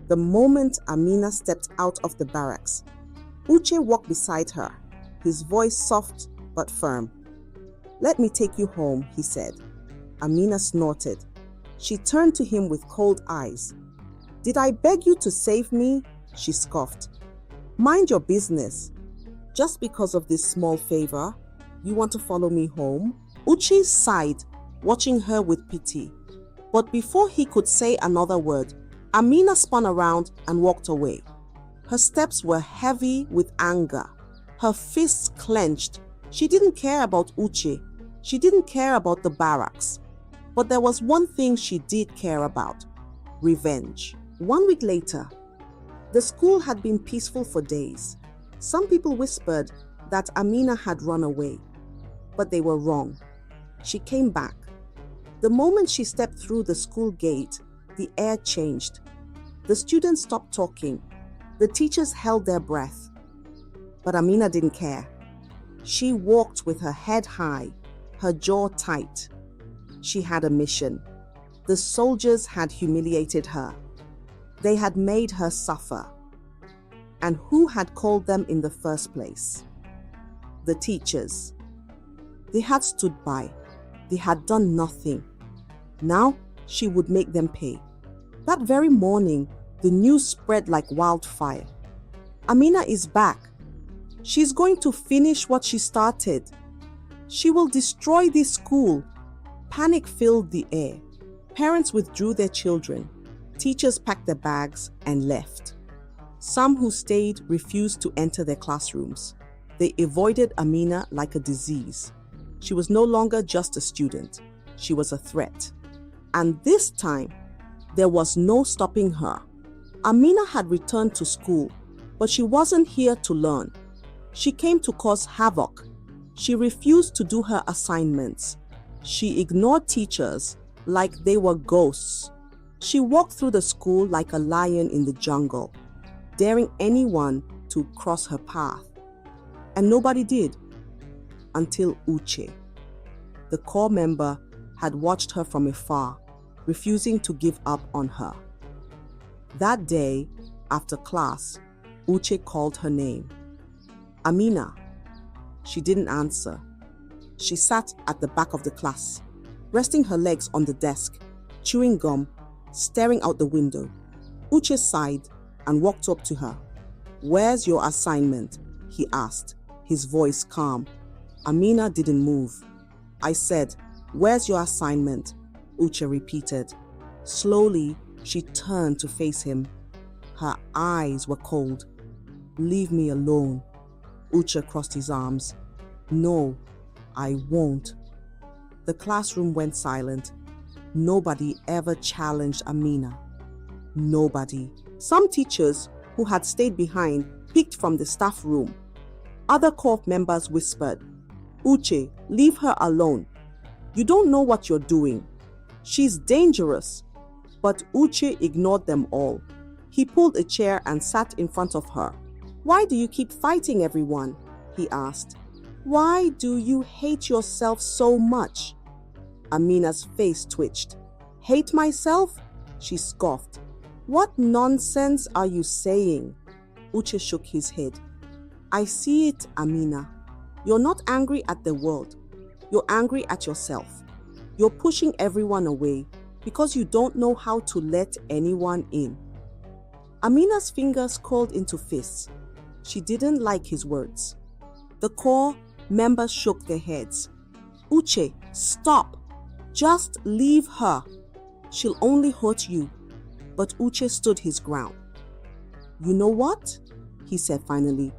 The moment Amina stepped out of the barracks, Uche walked beside her, his voice soft but firm. "Let me take you home," he said. Amina snorted. She turned to him with cold eyes. "Did I beg you to save me?" she scoffed. "Mind your business. Just because of this small favor, you want to follow me home?" Uche sighed, watching her with pity. But before he could say another word, Amina spun around and walked away. Her steps were heavy with anger. Her fists clenched. She didn't care about Uche. She didn't care about the barracks. But there was one thing she did care about: revenge. 1 week later, the school had been peaceful for days. Some people whispered that Amina had run away, but they were wrong. She came back. The moment she stepped through the school gate, the air changed. The students stopped talking. The teachers held their breath. But Amina didn't care. She walked with her head high, her jaw tight. She had a mission. The soldiers had humiliated her. They had made her suffer. And who had called them in the first place? The teachers. They had stood by. They had done nothing. Now she would make them pay. That very morning, the news spread like wildfire. Amina is back. She's going to finish what she started. She will destroy this school. Panic filled the air. Parents withdrew their children. Teachers packed their bags and left. Some who stayed refused to enter their classrooms. They avoided Amina like a disease. She was no longer just a student. She was a threat. And this time, there was no stopping her. Amina had returned to school, but she wasn't here to learn. She came to cause havoc. She refused to do her assignments. She ignored teachers like they were ghosts. She walked through the school like a lion in the jungle, daring anyone to cross her path. And nobody did, until Uche. The core member had watched her from afar, refusing to give up on her. That day, after class, Uche called her name. "Amina." She didn't answer. She sat at the back of the class, resting her legs on the desk, chewing gum, staring out the window. Uche sighed and walked up to her. "Where's your assignment?" he asked, his voice calm. Amina didn't move. "I said, where's your assignment?" Uche repeated. Slowly, she turned to face him. Her eyes were cold. "Leave me alone." Uche crossed his arms. "No, I won't." The classroom went silent. Nobody ever challenged Amina. Nobody. Some teachers who had stayed behind peeked from the staff room. Other core members whispered, "Uche, leave her alone. You don't know what you're doing. She's dangerous." But Uche ignored them all. He pulled a chair and sat in front of her. "Why do you keep fighting everyone?" he asked. "Why do you hate yourself so much?" Amina's face twitched. "Hate myself?" she scoffed. "What nonsense are you saying?" Uche shook his head. "I see it, Amina. You're not angry at the world. You're angry at yourself. You're pushing everyone away because you don't know how to let anyone in." Amina's fingers curled into fists. She didn't like his words. The core members shook their heads. "Uche, stop. Just leave her. She'll only hurt you." But Uche stood his ground. "You know what?" he said finally.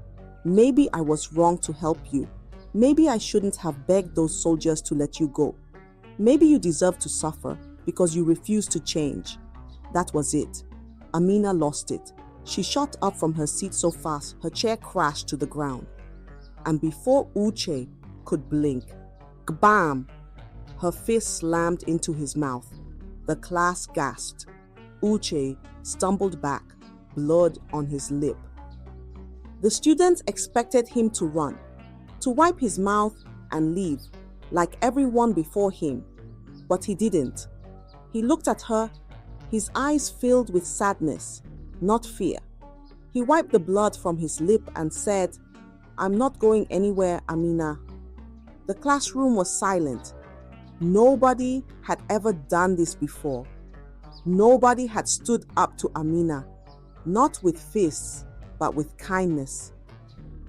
"Maybe I was wrong to help you. Maybe I shouldn't have begged those soldiers to let you go. Maybe you deserve to suffer because you refused to change." That was it. Amina lost it. She shot up from her seat so fast, her chair crashed to the ground. And before Uche could blink, gbam! Her fist slammed into his mouth. The class gasped. Uche stumbled back, blood on his lip. The students expected him to run, to wipe his mouth and leave, like everyone before him. But he didn't. He looked at her, his eyes filled with sadness. not fear. He wiped the blood from his lip and said, "I'm not going anywhere, Amina." The classroom was silent. Nobody had ever done this before. Nobody had stood up to Amina, not with fists, but with kindness.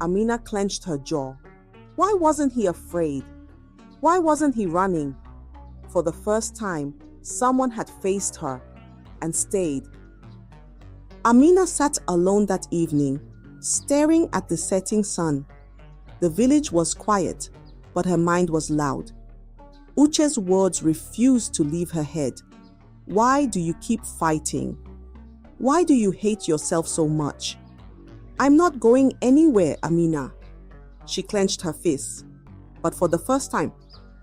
Amina clenched her jaw. Why wasn't he afraid? Why wasn't he running? For the first time, someone had faced her and stayed. Amina sat alone that evening, staring at the setting sun. The village was quiet, but her mind was loud. Uche's words refused to leave her head. Why do you keep fighting? Why do you hate yourself so much? I'm not going anywhere, Amina. She clenched her fists, but for the first time,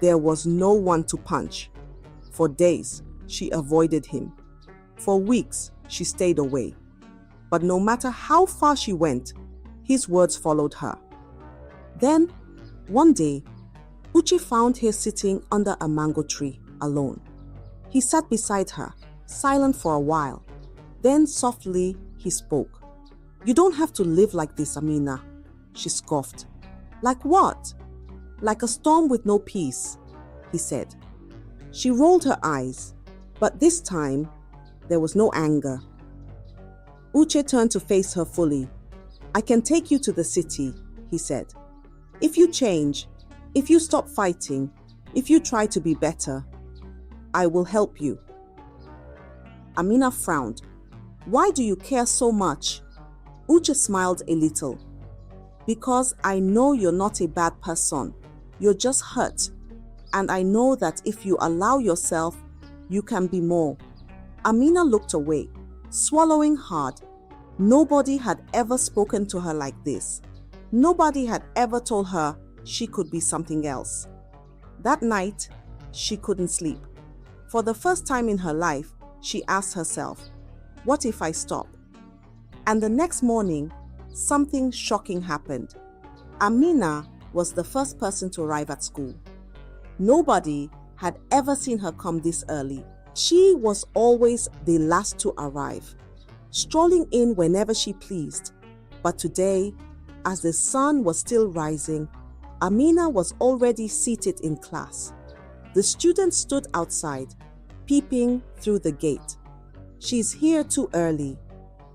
there was no one to punch. For days, she avoided him. For weeks, she stayed away. But no matter how far she went, his words followed her. Then, one day, Uche found her sitting under a mango tree, alone. He sat beside her, silent for a while. Then softly, he spoke. "You don't have to live like this, Amina," she scoffed. "Like what?" "Like a storm with no peace," he said. She rolled her eyes, but this time, there was no anger. Uche turned to face her fully. "I can take you to the city," he said. "If you change, if you stop fighting, if you try to be better, I will help you." Amina frowned. "Why do you care so much?" Uche smiled a little. "Because I know you're not a bad person. You're just hurt. And I know that if you allow yourself, you can be more." Amina looked away, swallowing hard. Nobody had ever spoken to her like this. Nobody had ever told her she could be something else. That night, she couldn't sleep. For the first time in her life, she asked herself, "What if I stop?" And the next morning, something shocking happened. Amina was the first person to arrive at school. Nobody had ever seen her come this early. She was always the last to arrive, strolling in whenever she pleased. But today, as the sun was still rising, Amina was already seated in class. The students stood outside, peeping through the gate. "She's here too early.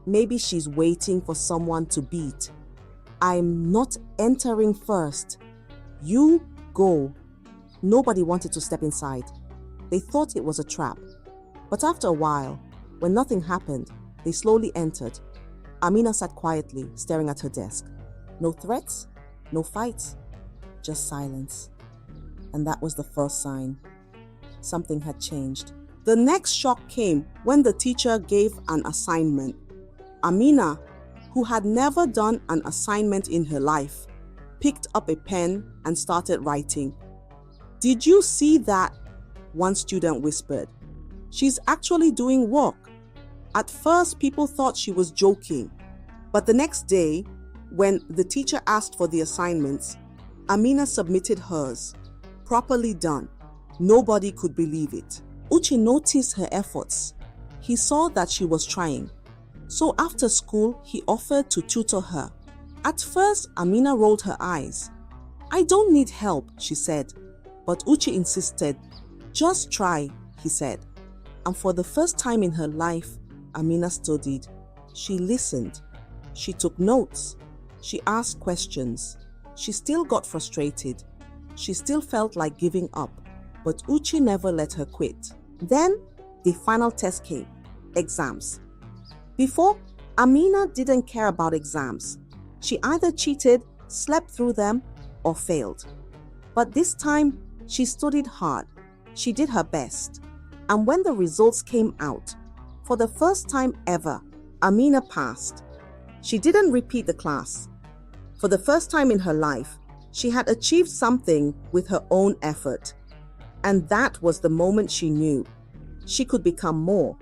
Maybe she's waiting for someone to beat. I'm not entering first. You go." Nobody wanted to step inside. They thought it was a trap. But after a while, when nothing happened, they slowly entered. Amina sat quietly, staring at her desk. No threats, no fights, just silence. And that was the first sign. Something had changed. The next shock came when the teacher gave an assignment. Amina, who had never done an assignment in her life, picked up a pen and started writing. "Did you see that?" one student whispered. "She's actually doing work." At first, people thought she was joking. But the next day, when the teacher asked for the assignments, Amina submitted hers, properly done. Nobody could believe it. Uche noticed her efforts. He saw that she was trying. So after school, he offered to tutor her. At first, Amina rolled her eyes. "I don't need help," she said. But Uche insisted. "Just try," he said. And for the first time in her life, Amina studied. She listened. She took notes. She asked questions. She still got frustrated. She still felt like giving up. But Uche never let her quit. Then the final test came. Exams. Before, Amina didn't care about exams. She either cheated, slept through them, or failed. But this time, she studied hard. She did her best. And when the results came out, for the first time ever, Amina passed. She didn't repeat the class. For the first time in her life, she had achieved something with her own effort. And that was the moment she knew she could become more.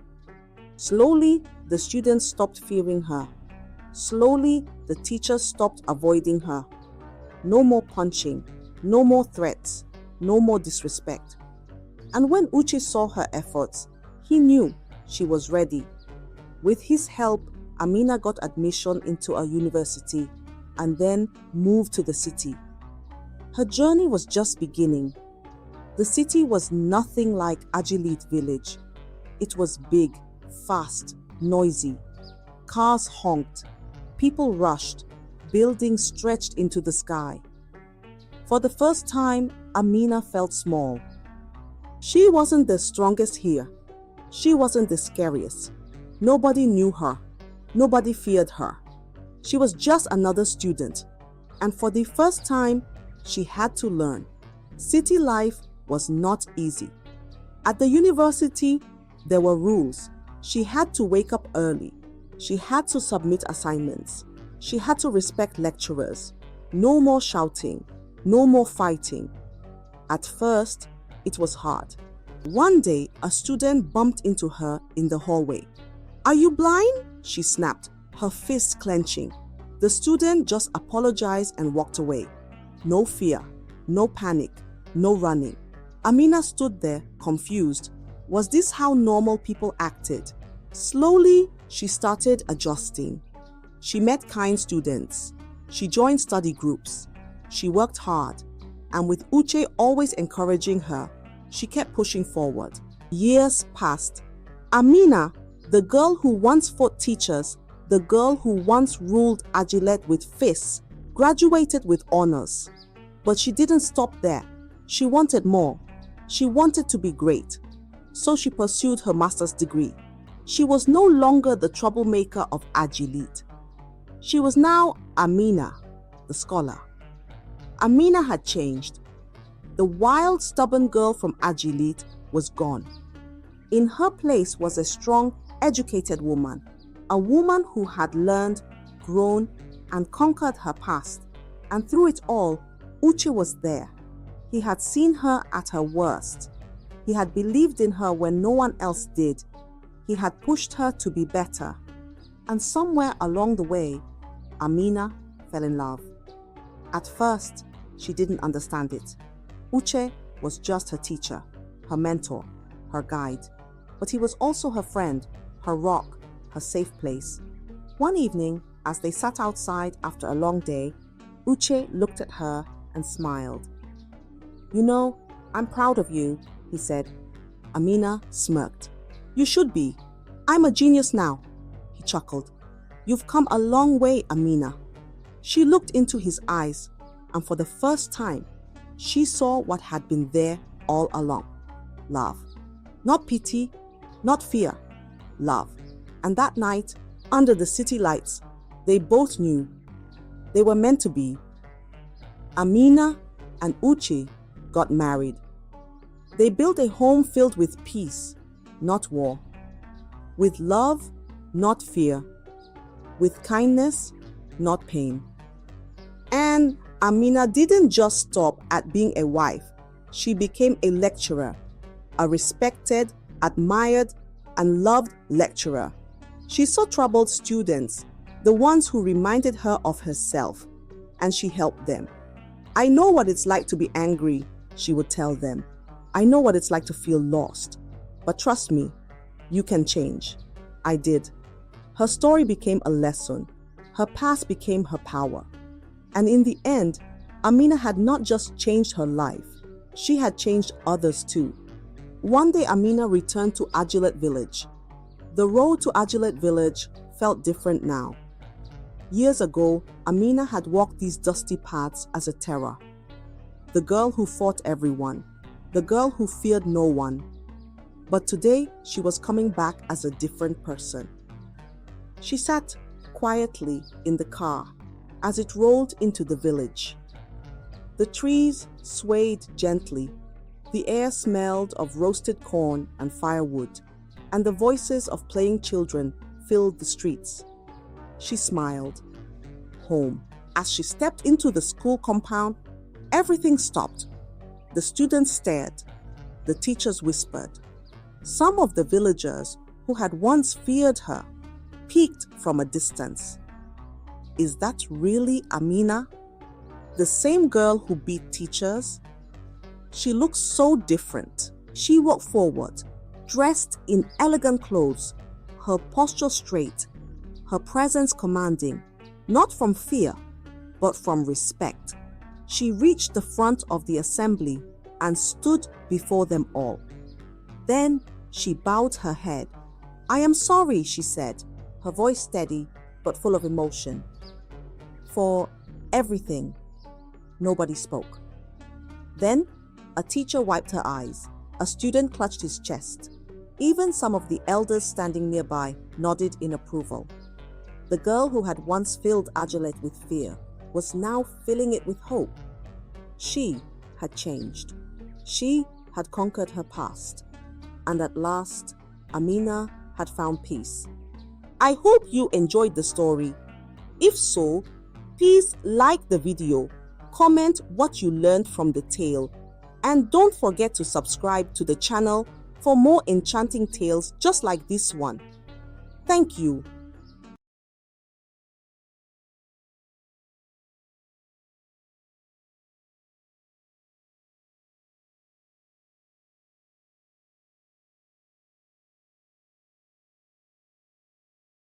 Slowly, the students stopped fearing her. Slowly, the teachers stopped avoiding her. No more punching, no more threats, no more disrespect. And when Uche saw her efforts, he knew she was ready. With his help, Amina got admission into a university and then moved to the city. Her journey was just beginning. The city was nothing like Agilit village. It was big, fast, noisy. Cars honked, people rushed, buildings stretched into the sky. For the first time, Amina felt small. She wasn't the strongest here. She wasn't the scariest. Nobody knew her. Nobody feared her. She was just another student. And for the first time, she had to learn. City life was not easy. At the university, there were rules. She had to wake up early. She had to submit assignments. She had to respect lecturers. No more shouting. No more fighting. At first, it was hard. One day, a student bumped into her in the hallway. "Are you blind?" she snapped, her fists clenching. The student just apologized and walked away. No fear, no panic, no running. Amina stood there, confused. Was this how normal people acted? Slowly, she started adjusting. She met kind students. She joined study groups. She worked hard. And with Uche always encouraging her, she kept pushing forward. Years passed. Amina, the girl who once fought teachers, the girl who once ruled Agilet with fists, graduated with honors. But she didn't stop there. She wanted more. She wanted to be great. So she pursued her master's degree. She was no longer the troublemaker of Agilit. She was now Amina, the scholar. Amina had changed. The wild, stubborn girl from Agilit was gone. In her place was a strong, educated woman, a woman who had learned, grown, and conquered her past. And through it all, Uche was there. He had seen her at her worst. He had believed in her when no one else did. He had pushed her to be better. And somewhere along the way, Amina fell in love. At first, she didn't understand it. Uche was just her teacher, her mentor, her guide. But he was also her friend, her rock, her safe place. One evening, as they sat outside after a long day, Uche looked at her and smiled. "You know, I'm proud of you," he said. Amina smirked. "You should be. I'm a genius now," he chuckled. "You've come a long way, Amina." She looked into his eyes, and for the first time, she saw what had been there all along. Love. Not pity, not fear. Love. And that night, under the city lights, they both knew they were meant to be. Amina and Uche got married. They built a home filled with peace, not war. With love, not fear. With kindness, not pain. And Amina didn't just stop at being a wife. She became a lecturer, a respected, admired, and loved lecturer. She saw troubled students, the ones who reminded her of herself, and she helped them. "I know what it's like to be angry," she would tell them. "I know what it's like to feel lost. But trust me, you can change." I did. Her story became a lesson. Her past became her power. And in the end, Amina had not just changed her life, she had changed others too. One day Amina returned to Agilet village. The road to Agilet village felt different now. Years ago, Amina had walked these dusty paths as a terror. The girl who fought everyone, the girl who feared no one. But today, she was coming back as a different person. She sat quietly in the car as it rolled into the village. The trees swayed gently. The air smelled of roasted corn and firewood, and the voices of playing children filled the streets. She smiled. Home. As she stepped into the school compound, everything stopped. The students stared. The teachers whispered. Some of the villagers who had once feared her peeked from a distance. Is that really Amina? The same girl who beat teachers? She looked so different. She walked forward, dressed in elegant clothes, her posture straight, her presence commanding, not from fear, but from respect. She reached the front of the assembly and stood before them all. Then she bowed her head. "I am sorry," she said, her voice steady but full of emotion. "For everything." Nobody spoke. Then a teacher wiped her eyes. A student clutched his chest. Even some of the elders standing nearby nodded in approval. The girl who had once filled Ajolet with fear was now filling it with hope. She had changed. She had conquered her past. And at last, Amina had found peace. I hope you enjoyed the story. If so, please like the video, comment what you learned from the tale, and don't forget to subscribe to the channel for more enchanting tales just like this one. Thank you.